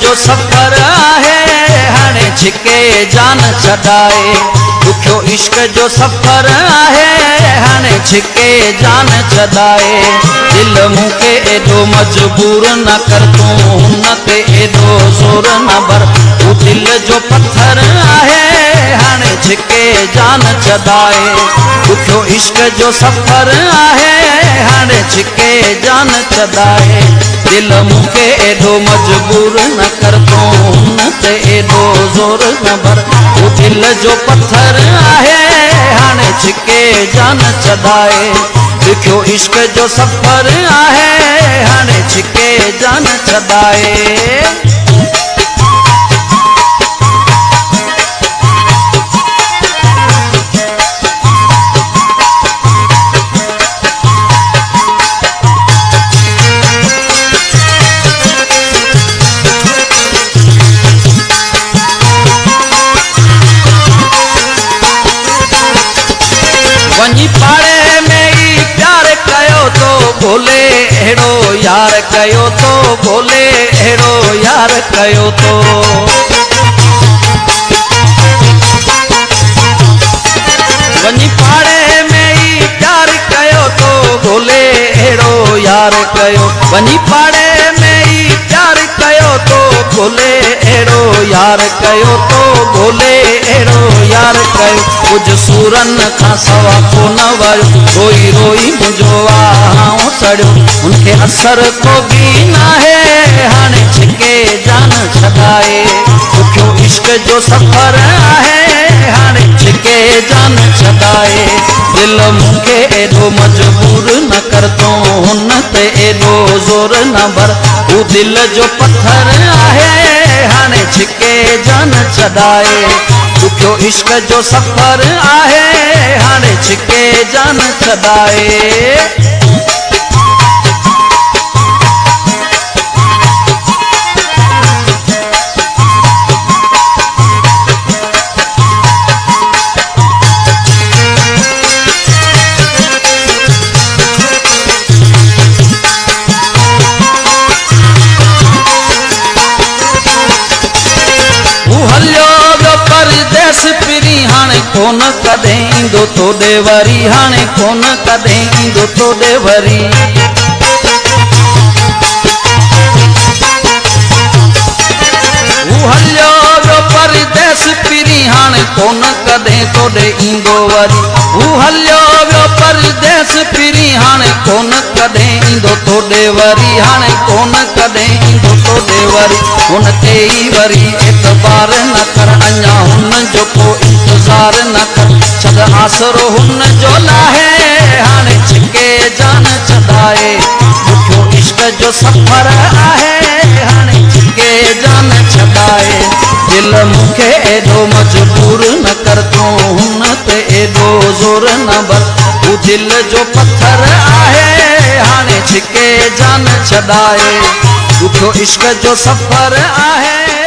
जो सफर आहे हाणे छिके जान छॾाए। दुखियो इश्क जो सफर आहे हाणे छिके जान छॾाए। दिल मूंखे एॾो मजबूर न कर तूं हुन ते एॾो ज़ोर न भर। तूं दिल जो पत्थर आहे हाणे छिके जान छॾाए। दुखियो इश्क जो सफर आहे हाणे छिके जान छॾाए। दिल मूंखे एॾो मजबूर न कर तूं हुन ते एॾो ज़ोर न भर। तूं दिल जो पत्थर आहे हाणे छिके जान छॾाए। दुखियो इश्क जो सफर आहे हाणे छिके जान छॾाए। वञी पाड़े में ई प्यार कयो तो भोले अहिड़ो यार कयो तो भोले अहिड़ो यार कयो तो। वञी पाड़े में ई प्यार कयो तो भोले अहिड़ो यार कयो। वञी पाड़े में ई प्यार कयो तो भोले अहिड़ो यार कयो तो भोले अहिड़ो यार कयो। कुझु सूरनि खां सवा को न वयो रोई रोई मुंहिंजो आऊं सड़ियो। उनखे असर को बि नाहे हाणे छिके जान छॾाए। दुखियो इश्क जो सफर आहे हाणे छिके जान छॾाए। दिल मूंखे एॾो मजबूर न कर तूं हुन ते एॾो ज़ोर न भर। तूं दिल जो पत्थर आहे हाणे छिके जान छॾाए। दुखियो इश्क जो सफर आहे हाणे छिके जान छॾाए। पिरी हाणे कोन कॾहिं ईंदो तोॾे वरी हाणे कोन कॾहिं ईंदो तोॾे वरी। हू हलियो वियो परदेस पिरी हाणे कोन कॾहिं तोॾे ईंदो वरी। हू हलियो वियो परदेस पिरी हाणे कोन कॾहिं ईंदो तोॾे वरी हाणे कोन कॾहिं ईंदो तोॾे वरी। हुन ते ई वरी एतबार न कर अञा हुन जो को इंतज़ार न कर। छॾ आसरो हुन जो लाहे हाणे छिके जान छॾाए। दुखियो इश्क जो सफर आहे हाणे छिके जान छॾाए। दिल मूंखे एॾो मजबूर न कर तूं हुन ते एॾो ज़ोर न भर। तूं दिल जो पत्थर आहे हाणे छिके जान छॾाए। दुखियो इश्क जो सफर आहे।